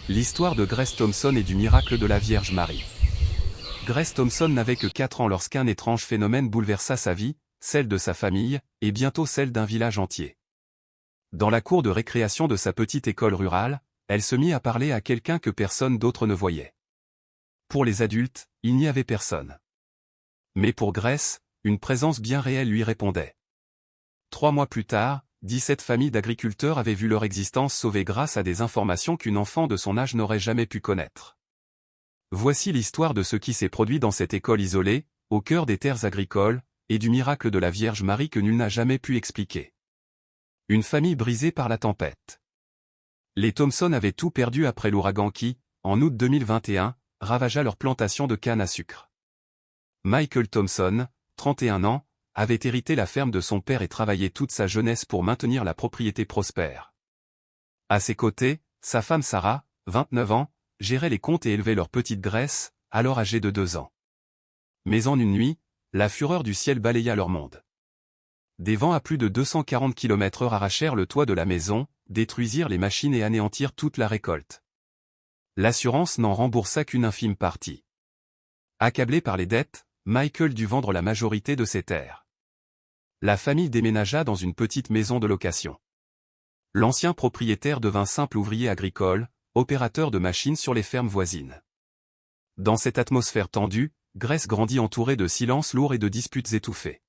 L'histoire de Grace Thompson et du miracle de la Vierge Marie. Grace Thompson n'avait que 4 ans lorsqu'un étrange phénomène bouleversa sa vie, celle de sa famille, et bientôt celle d'un village entier. Dans la cour de récréation de sa petite école rurale, elle se mit à parler à quelqu'un que personne d'autre ne voyait. Pour les adultes, il n'y avait personne. Mais pour Grace, une présence bien réelle lui répondait. 3 mois plus tard, 17 familles d'agriculteurs avaient vu leur existence sauvée grâce à des informations qu'une enfant de son âge n'aurait jamais pu connaître. Voici l'histoire de ce qui s'est produit dans cette école isolée, au cœur des terres agricoles, et du miracle de la Vierge Marie que nul n'a jamais pu expliquer. Une famille brisée par la tempête. Les Thompson avaient tout perdu après l'ouragan qui, en août 2021, ravagea leur plantation de canne à sucre. Michael Thompson, 31 ans, avait hérité la ferme de son père et travaillé toute sa jeunesse pour maintenir la propriété prospère. À ses côtés, sa femme Sarah, 29 ans, gérait les comptes et élevait leur petite Grace, alors âgée de 2 ans. Mais en une nuit, la fureur du ciel balaya leur monde. Des vents à plus de 240 km/h arrachèrent le toit de la maison, détruisirent les machines et anéantirent toute la récolte. L'assurance n'en remboursa qu'une infime partie. Accablé par les dettes, Michael dut vendre la majorité de ses terres. La famille déménagea dans une petite maison de location. L'ancien propriétaire devint simple ouvrier agricole, opérateur de machines sur les fermes voisines. Dans cette atmosphère tendue, Grace grandit entourée de silences lourds et de disputes étouffées.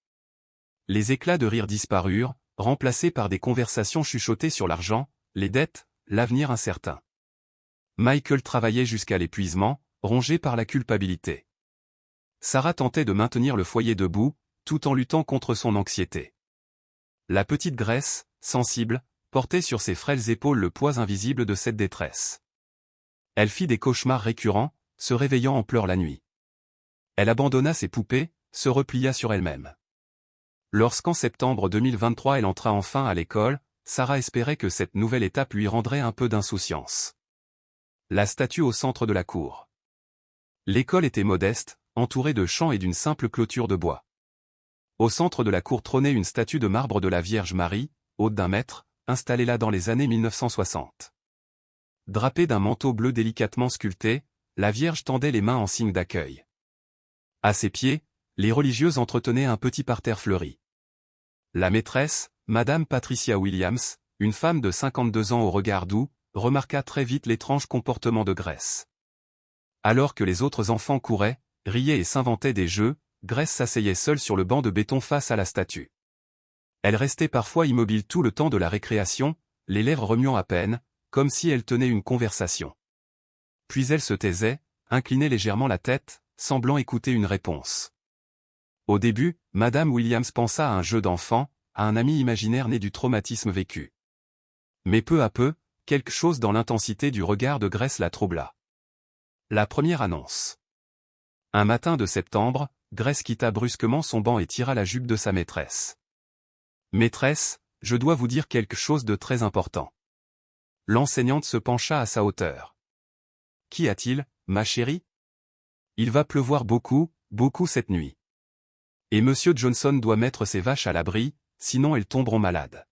Les éclats de rire disparurent, remplacés par des conversations chuchotées sur l'argent, les dettes, l'avenir incertain. Michael travaillait jusqu'à l'épuisement, rongé par la culpabilité. Sarah tentait de maintenir le foyer debout, tout en luttant contre son anxiété. La petite Grace, sensible, portait sur ses frêles épaules le poids invisible de cette détresse. Elle fit des cauchemars récurrents, se réveillant en pleurs la nuit. Elle abandonna ses poupées, se replia sur elle-même. Lorsqu'en septembre 2023 elle entra enfin à l'école, Sarah espérait que cette nouvelle étape lui rendrait un peu d'insouciance. La statue au centre de la cour. L'école était modeste, entourée de champs et d'une simple clôture de bois. Au centre de la cour trônait une statue de marbre de la Vierge Marie, haute d'1 mètre, installée là dans les années 1960. Drapée d'un manteau bleu délicatement sculpté, la Vierge tendait les mains en signe d'accueil. À ses pieds, les religieuses entretenaient un petit parterre fleuri. La maîtresse, Madame Patricia Williams, une femme de 52 ans au regard doux, remarqua très vite l'étrange comportement de Grace. Alors que les autres enfants couraient, riaient et s'inventaient des jeux, Grace s'asseyait seule sur le banc de béton face à la statue. Elle restait parfois immobile tout le temps de la récréation, les lèvres remuant à peine, comme si elle tenait une conversation. Puis elle se taisait, inclinait légèrement la tête, semblant écouter une réponse. Au début, Madame Williams pensa à un jeu d'enfant, à un ami imaginaire né du traumatisme vécu. Mais peu à peu, quelque chose dans l'intensité du regard de Grace la troubla. La première annonce. Un matin de septembre, Grace quitta brusquement son banc et tira la jupe de sa maîtresse. « Maîtresse, je dois vous dire quelque chose de très important. » L'enseignante se pencha à sa hauteur. « Qu'y a-t-il, ma chérie ? » « Il va pleuvoir beaucoup, beaucoup cette nuit. Et Monsieur Johnson doit mettre ses vaches à l'abri, sinon elles tomberont malades. »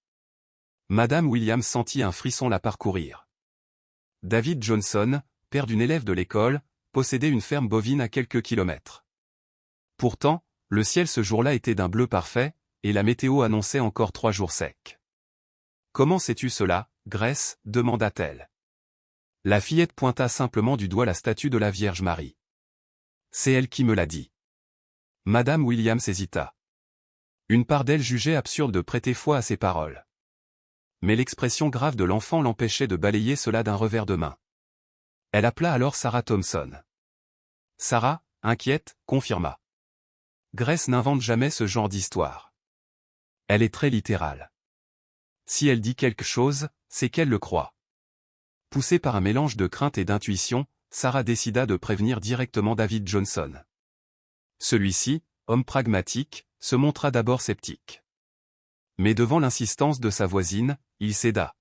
Madame Williams sentit un frisson la parcourir. David Johnson, père d'une élève de l'école, possédait une ferme bovine à quelques kilomètres. Pourtant, le ciel ce jour-là était d'un bleu parfait, et la météo annonçait encore 3 jours secs. « Comment sais-tu cela, Grace ? » demanda-t-elle. La fillette pointa simplement du doigt la statue de la Vierge Marie. « C'est elle qui me l'a dit. » Madame Williams hésita. Une part d'elle jugeait absurde de prêter foi à ses paroles. Mais l'expression grave de l'enfant l'empêchait de balayer cela d'un revers de main. Elle appela alors Sarah Thompson. Sarah, inquiète, confirma. Grace n'invente jamais ce genre d'histoire. Elle est très littérale. Si elle dit quelque chose, c'est qu'elle le croit. Poussée par un mélange de crainte et d'intuition, Sarah décida de prévenir directement David Johnson. Celui-ci, homme pragmatique, se montra d'abord sceptique. Mais devant l'insistance de sa voisine, il céda.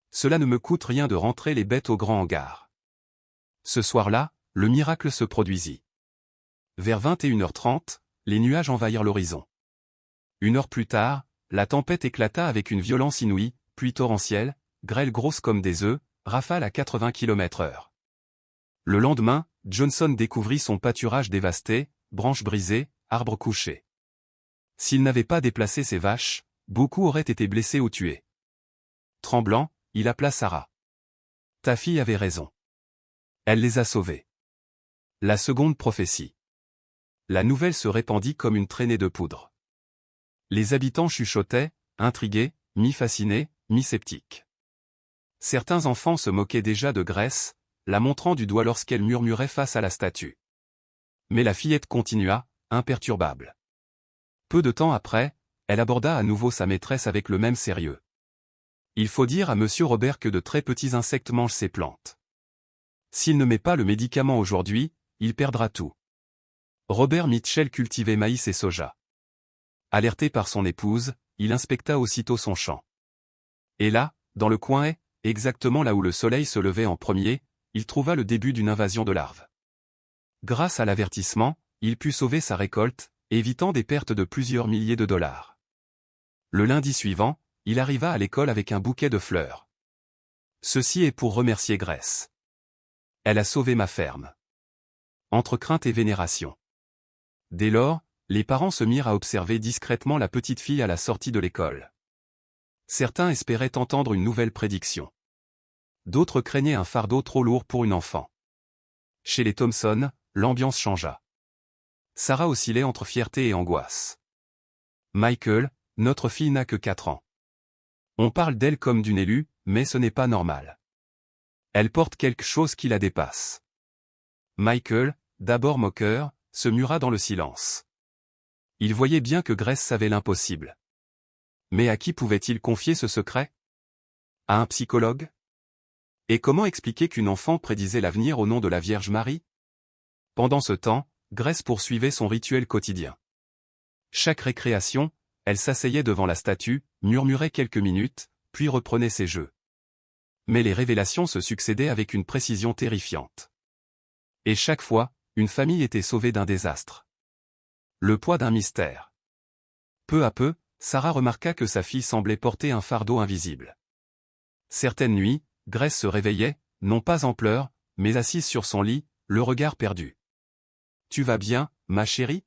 Cela ne me coûte rien de rentrer les bêtes au grand hangar. Ce soir-là, le miracle se produisit. Vers 21h30, les nuages envahirent l'horizon. 1 heure plus tard, la tempête éclata avec une violence inouïe, pluie torrentielle, grêle grosse comme des œufs, rafale à 80 km/h. Le lendemain, Johnson découvrit son pâturage dévasté, branches brisées, arbres couchés. S'il n'avait pas déplacé ses vaches, beaucoup auraient été blessés ou tués. Tremblant, il appela Sarah. « Ta fille avait raison. Elle les a sauvés. » La seconde prophétie. La nouvelle se répandit comme une traînée de poudre. Les habitants chuchotaient, intrigués, mi-fascinés, mi-sceptiques. Certains enfants se moquaient déjà de Grace, la montrant du doigt lorsqu'elle murmurait face à la statue. Mais la fillette continua, imperturbable. Peu de temps après, elle aborda à nouveau sa maîtresse avec le même sérieux. Il faut dire à Monsieur Robert que de très petits insectes mangent ces plantes. S'il ne met pas le médicament aujourd'hui, il perdra tout. Robert Mitchell cultivait maïs et soja. Alerté par son épouse, il inspecta aussitôt son champ. Et là, dans le coin, exactement là où le soleil se levait en premier, il trouva le début d'une invasion de larves. Grâce à l'avertissement, il put sauver sa récolte, évitant des pertes de plusieurs milliers de dollars. Le lundi suivant, il arriva à l'école avec un bouquet de fleurs. Ceci est pour remercier Grace. Elle a sauvé ma ferme. Entre crainte et vénération. Dès lors, les parents se mirent à observer discrètement la petite fille à la sortie de l'école. Certains espéraient entendre une nouvelle prédiction. D'autres craignaient un fardeau trop lourd pour une enfant. Chez les Thompson, l'ambiance changea. Sarah oscillait entre fierté et angoisse. Michael, notre fille n'a que 4 ans. On parle d'elle comme d'une élue, mais ce n'est pas normal. Elle porte quelque chose qui la dépasse. Michael, d'abord moqueur, se mura dans le silence. Il voyait bien que Grace savait l'impossible. Mais à qui pouvait-il confier ce secret? À un psychologue? Et comment expliquer qu'une enfant prédisait l'avenir au nom de la Vierge Marie? Pendant ce temps, Grace poursuivait son rituel quotidien. Chaque récréation, elle s'asseyait devant la statue, murmurait quelques minutes, puis reprenait ses jeux. Mais les révélations se succédaient avec une précision terrifiante. Et chaque fois, une famille était sauvée d'un désastre. Le poids d'un mystère. Peu à peu, Sarah remarqua que sa fille semblait porter un fardeau invisible. Certaines nuits, Grace se réveillait, non pas en pleurs, mais assise sur son lit, le regard perdu. « Tu vas bien, ma chérie ?»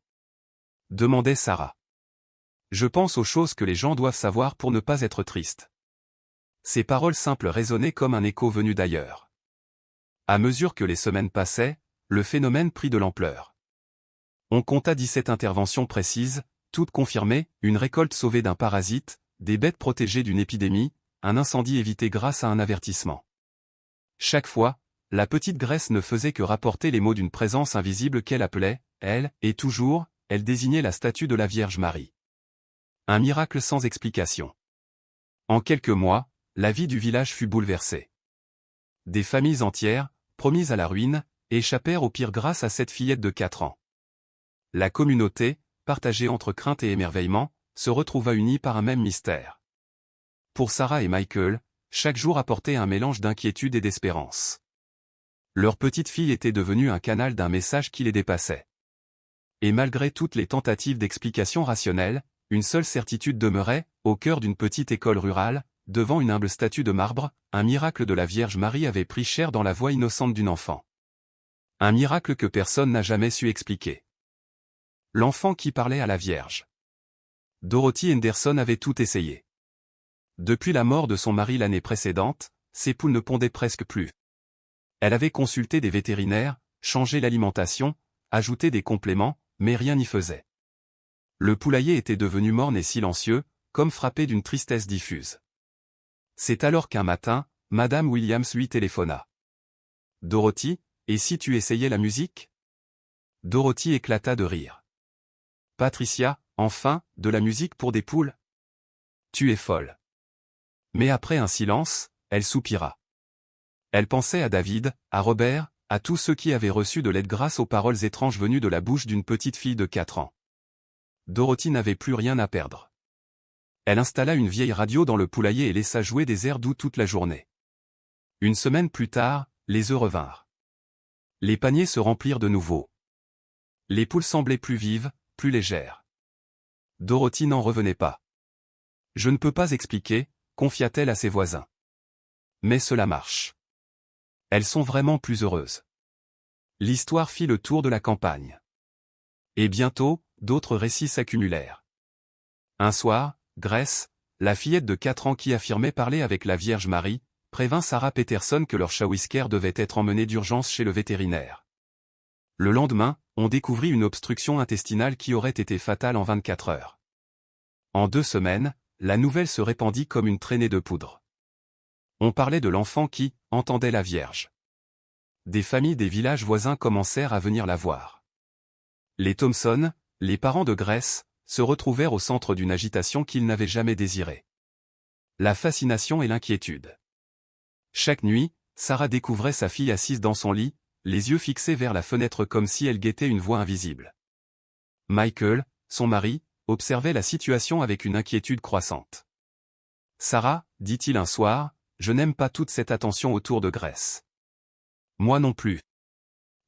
demandait Sarah. « Je pense aux choses que les gens doivent savoir pour ne pas être tristes. » Ces paroles simples résonnaient comme un écho venu d'ailleurs. À mesure que les semaines passaient, le phénomène prit de l'ampleur. On compta 17 interventions précises, toutes confirmées, une récolte sauvée d'un parasite, des bêtes protégées d'une épidémie, un incendie évité grâce à un avertissement. Chaque fois, la petite Grace ne faisait que rapporter les mots d'une présence invisible qu'elle appelait, elle, et toujours, elle désignait la statue de la Vierge Marie. Un miracle sans explication. En quelques mois, la vie du village fut bouleversée. Des familles entières, promises à la ruine, échappèrent au pire grâce à cette fillette de 4 ans. La communauté, partagée entre crainte et émerveillement, se retrouva unie par un même mystère. Pour Sarah et Michael, chaque jour apportait un mélange d'inquiétude et d'espérance. Leur petite fille était devenue un canal d'un message qui les dépassait. Et malgré toutes les tentatives d'explication rationnelle, une seule certitude demeurait, au cœur d'une petite école rurale, devant une humble statue de marbre, un miracle de la Vierge Marie avait pris chair dans la voix innocente d'une enfant. Un miracle que personne n'a jamais su expliquer. L'enfant qui parlait à la Vierge. Dorothy Henderson avait tout essayé. Depuis la mort de son mari l'année précédente, ses poules ne pondaient presque plus. Elle avait consulté des vétérinaires, changé l'alimentation, ajouté des compléments, mais rien n'y faisait. Le poulailler était devenu morne et silencieux, comme frappé d'une tristesse diffuse. C'est alors qu'un matin, Madame Williams lui téléphona. « Dorothy, et si tu essayais la musique ?» Dorothy éclata de rire. « Patricia, enfin, de la musique pour des poules? Tu es folle. » Mais après un silence, elle soupira. Elle pensait à David, à Robert, à tous ceux qui avaient reçu de l'aide grâce aux paroles étranges venues de la bouche d'une petite fille de 4 ans. Dorothy n'avait plus rien à perdre. Elle installa une vieille radio dans le poulailler et laissa jouer des airs doux toute la journée. Une semaine plus tard, les œufs revinrent. Les paniers se remplirent de nouveau. Les poules semblaient plus vives, plus légères. Dorothy n'en revenait pas. « Je ne peux pas expliquer », confia-t-elle à ses voisins. « Mais cela marche. Elles sont vraiment plus heureuses. L'histoire fit le tour de la campagne. Et bientôt, d'autres récits s'accumulèrent. Un soir, Grace, la fillette de 4 ans qui affirmait parler avec la Vierge Marie, prévint Sarah Peterson que leur chat Whisker devait être emmené d'urgence chez le vétérinaire. Le lendemain, on découvrit une obstruction intestinale qui aurait été fatale en 24 heures. En 2 semaines, la nouvelle se répandit comme une traînée de poudre. On parlait de l'enfant qui entendait la Vierge. Des familles des villages voisins commencèrent à venir la voir. Les Thompson, les parents de Grace, se retrouvèrent au centre d'une agitation qu'ils n'avaient jamais désirée. La fascination et l'inquiétude. Chaque nuit, Sarah découvrait sa fille assise dans son lit, les yeux fixés vers la fenêtre comme si elle guettait une voix invisible. Michael, son mari, observait la situation avec une inquiétude croissante. « Sarah, dit-il un soir, je n'aime pas toute cette attention autour de Grace. Moi non plus.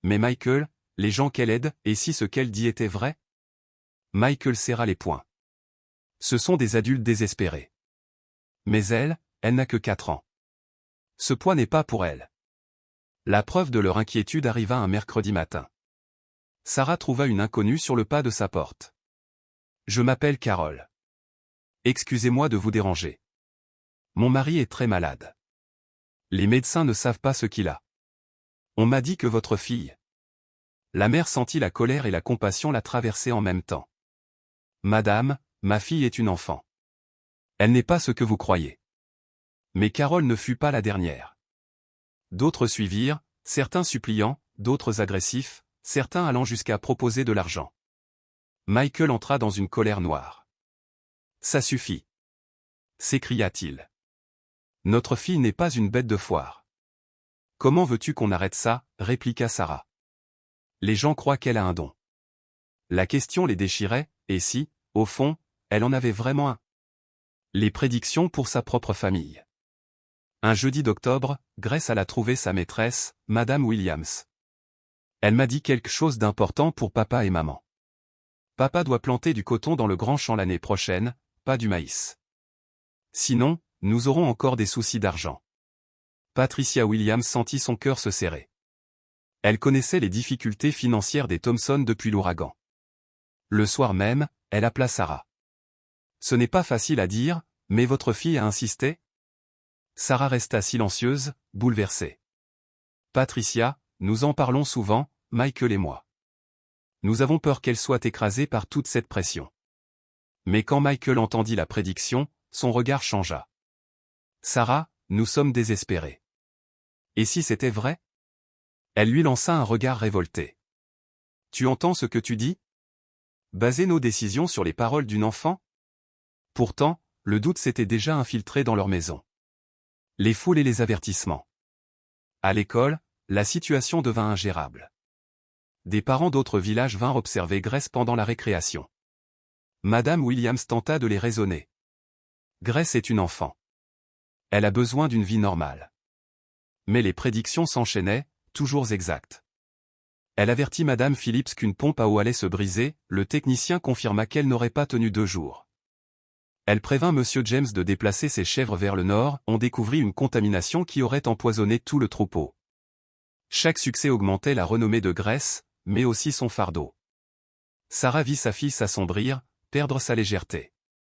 Mais Michael, les gens qu'elle aide, et si ce qu'elle dit était vrai ? Michael serra les poings. Ce sont des adultes désespérés. Mais elle n'a que 4 ans. Ce poids n'est pas pour elle. La preuve de leur inquiétude arriva un mercredi matin. Sarah trouva une inconnue sur le pas de sa porte. « Je m'appelle Carol. Excusez-moi de vous déranger. Mon mari est très malade. Les médecins ne savent pas ce qu'il a. On m'a dit que votre fille... » La mère sentit la colère et la compassion la traverser en même temps. « Madame, ma fille est une enfant. Elle n'est pas ce que vous croyez. » Mais Carole ne fut pas la dernière. D'autres suivirent, certains suppliants, d'autres agressifs, certains allant jusqu'à proposer de l'argent. Michael entra dans une colère noire. « Ça suffit !» s'écria-t-il. « Notre fille n'est pas une bête de foire. »« Comment veux-tu qu'on arrête ça ?» répliqua Sarah. « Les gens croient qu'elle a un don. » La question les déchirait, et si, au fond, elle en avait vraiment un ? Les prédictions pour sa propre famille. Un jeudi d'octobre, Grace alla trouver sa maîtresse, Madame Williams. Elle m'a dit quelque chose d'important pour papa et maman. Papa doit planter du coton dans le grand champ l'année prochaine, pas du maïs. Sinon, nous aurons encore des soucis d'argent. Patricia Williams sentit son cœur se serrer. Elle connaissait les difficultés financières des Thompson depuis l'ouragan. Le soir même, elle appela Sarah. « Ce n'est pas facile à dire, mais votre fille a insisté ?» Sarah resta silencieuse, bouleversée. « Patricia, nous en parlons souvent, Michael et moi. Nous avons peur qu'elle soit écrasée par toute cette pression. » Mais quand Michael entendit la prédiction, son regard changea. « Sarah, nous sommes désespérés. Et si c'était vrai ?» Elle lui lança un regard révolté. « Tu entends ce que tu dis ? Baser nos décisions sur les paroles d'une enfant ? » Pourtant, le doute s'était déjà infiltré dans leur maison. Les foules et les avertissements. À l'école, la situation devint ingérable. Des parents d'autres villages vinrent observer Grace pendant la récréation. Madame Williams tenta de les raisonner. Grace est une enfant. Elle a besoin d'une vie normale. Mais les prédictions s'enchaînaient, toujours exactes. Elle avertit Madame Phillips qu'une pompe à eau allait se briser, le technicien confirma qu'elle n'aurait pas tenu 2 jours. Elle prévint Monsieur James de déplacer ses chèvres vers le nord, on découvrit une contamination qui aurait empoisonné tout le troupeau. Chaque succès augmentait la renommée de Grace, mais aussi son fardeau. Sarah vit sa fille s'assombrir, perdre sa légèreté.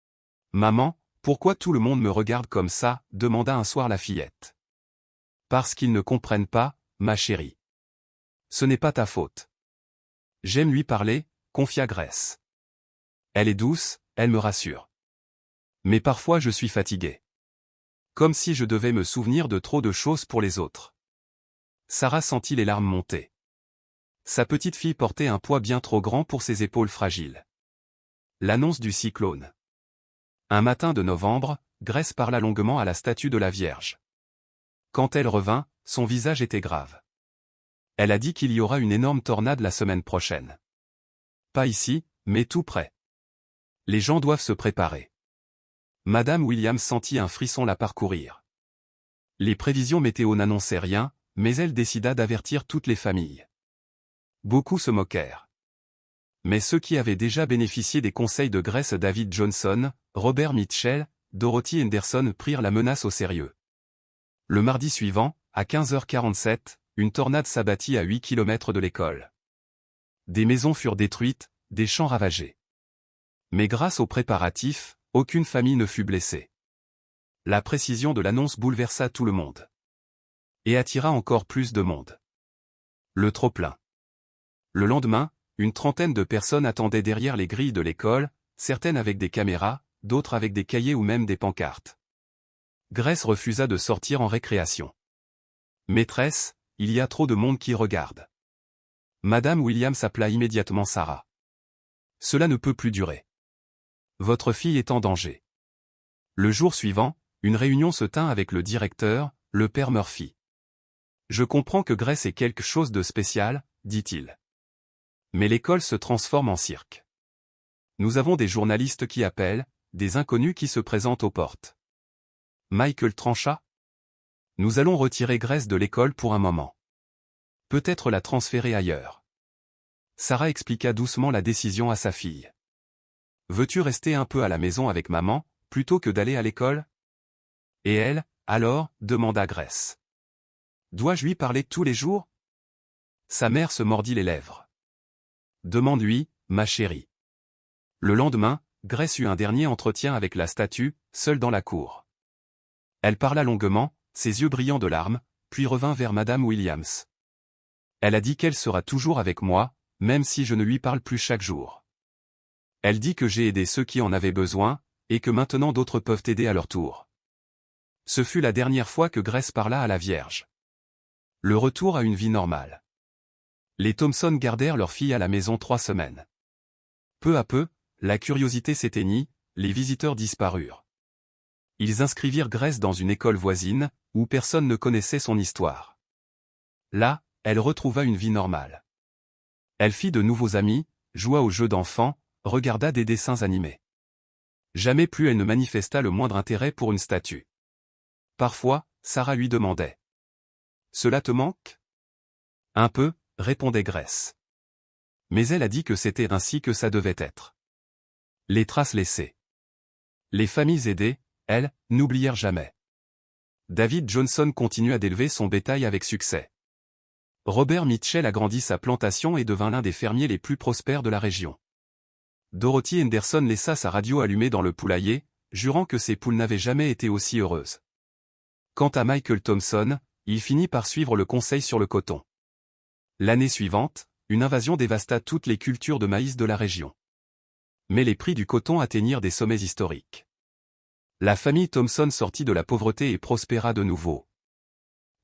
« Maman, pourquoi tout le monde me regarde comme ça ?» demanda un soir la fillette. « Parce qu'ils ne comprennent pas, ma chérie. Ce n'est pas ta faute. J'aime lui parler, » confia Grace. Elle est douce, elle me rassure. Mais parfois je suis fatiguée. Comme si je devais me souvenir de trop de choses pour les autres. Sarah sentit les larmes monter. Sa petite fille portait un poids bien trop grand pour ses épaules fragiles. L'annonce du cyclone. Un matin de novembre, Grace parla longuement à la statue de la Vierge. Quand elle revint, son visage était grave. Elle a dit qu'il y aura une énorme tornade la semaine prochaine. Pas ici, mais tout près. Les gens doivent se préparer. Madame Williams sentit un frisson la parcourir. Les prévisions météo n'annonçaient rien, mais elle décida d'avertir toutes les familles. Beaucoup se moquèrent. Mais ceux qui avaient déjà bénéficié des conseils de Grace David Johnson, Robert Mitchell, Dorothy Henderson prirent la menace au sérieux. Le mardi suivant, à 15h47, une tornade s'abattit à 8 km de l'école. Des maisons furent détruites, des champs ravagés. Mais grâce aux préparatifs, aucune famille ne fut blessée. La précision de l'annonce bouleversa tout le monde. Et attira encore plus de monde. Le trop-plein. Le lendemain, une trentaine de personnes attendaient derrière les grilles de l'école, certaines avec des caméras, d'autres avec des cahiers ou même des pancartes. Grace refusa de sortir en récréation. Maîtresse, il y a trop de monde qui regarde. Madame Williams appela immédiatement Sarah. Cela ne peut plus durer. Votre fille est en danger. Le jour suivant, une réunion se tint avec le directeur, le père Murphy. Je comprends que Grace est quelque chose de spécial, dit-il. Mais l'école se transforme en cirque. Nous avons des journalistes qui appellent, des inconnus qui se présentent aux portes. Michael trancha. Nous allons retirer Grace de l'école pour un moment. Peut-être la transférer ailleurs. Sarah expliqua doucement la décision à sa fille. Veux-tu rester un peu à la maison avec maman, plutôt que d'aller à l'école? Et elle, alors, demanda Grace. Dois-je lui parler tous les jours? Sa mère se mordit les lèvres. Demande-lui, ma chérie. Le lendemain, Grace eut un dernier entretien avec la statue, seule dans la cour. Elle parla longuement, ses yeux brillants de larmes, puis revint vers Madame Williams. Elle a dit qu'elle sera toujours avec moi, même si je ne lui parle plus chaque jour. Elle dit que j'ai aidé ceux qui en avaient besoin, et que maintenant d'autres peuvent aider à leur tour. Ce fut la dernière fois que Grace parla à la Vierge. Le retour à une vie normale. Les Thompson gardèrent leur fille à la maison 3 semaines. Peu à peu, la curiosité s'éteignit, les visiteurs disparurent. Ils inscrivirent Grace dans une école voisine, où personne ne connaissait son histoire. Là, elle retrouva une vie normale. Elle fit de nouveaux amis, joua aux jeux d'enfants, regarda des dessins animés. Jamais plus elle ne manifesta le moindre intérêt pour une statue. Parfois, Sarah lui demandait. « Cela te manque ?» « Un peu, » répondait Grace. Mais elle a dit que c'était ainsi que ça devait être. Les traces laissées. Les familles aidées, elles, n'oublièrent jamais. David Johnson continua d'élever son bétail avec succès. Robert Mitchell agrandit sa plantation et devint l'un des fermiers les plus prospères de la région. Dorothy Henderson laissa sa radio allumée dans le poulailler, jurant que ses poules n'avaient jamais été aussi heureuses. Quant à Michael Thompson, il finit par suivre le conseil sur le coton. L'année suivante, une invasion dévasta toutes les cultures de maïs de la région. Mais les prix du coton atteignirent des sommets historiques. La famille Thompson sortit de la pauvreté et prospéra de nouveau.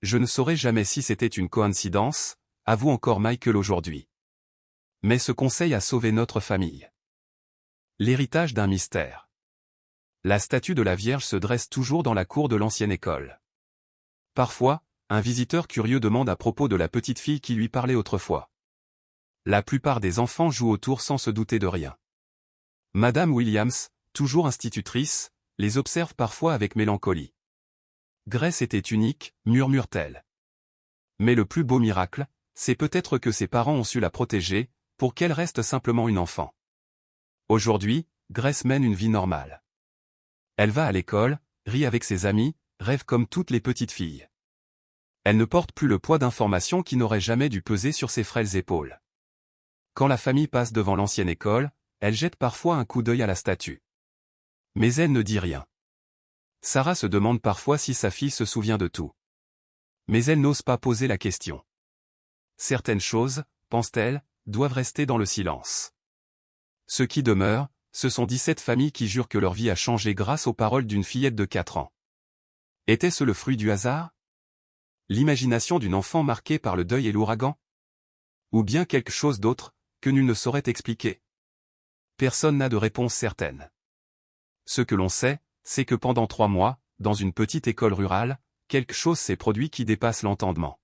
Je ne saurais jamais si c'était une coïncidence, avoue encore Michael aujourd'hui. Mais ce conseil a sauvé notre famille. L'héritage d'un mystère. La statue de la Vierge se dresse toujours dans la cour de l'ancienne école. Parfois, un visiteur curieux demande à propos de la petite fille qui lui parlait autrefois. La plupart des enfants jouent autour sans se douter de rien. Madame Williams, toujours institutrice, les observe parfois avec mélancolie. Grace était unique, murmure-t-elle. Mais le plus beau miracle, c'est peut-être que ses parents ont su la protéger, pour qu'elle reste simplement une enfant. Aujourd'hui, Grace mène une vie normale. Elle va à l'école, rit avec ses amis, rêve comme toutes les petites filles. Elle ne porte plus le poids d'informations qui n'auraient jamais dû peser sur ses frêles épaules. Quand la famille passe devant l'ancienne école, elle jette parfois un coup d'œil à la statue. Mais elle ne dit rien. Sarah se demande parfois si sa fille se souvient de tout. Mais elle n'ose pas poser la question. Certaines choses, pense-t-elle, doivent rester dans le silence. Ce qui demeure, ce sont 17 familles qui jurent que leur vie a changé grâce aux paroles d'une fillette de 4 ans. Était-ce le fruit du hasard? L'imagination d'une enfant marquée par le deuil et l'ouragan? Ou bien quelque chose d'autre, que nul ne saurait expliquer? Personne n'a de réponse certaine. Ce que l'on sait, c'est que pendant 3 mois, dans une petite école rurale, quelque chose s'est produit qui dépasse l'entendement.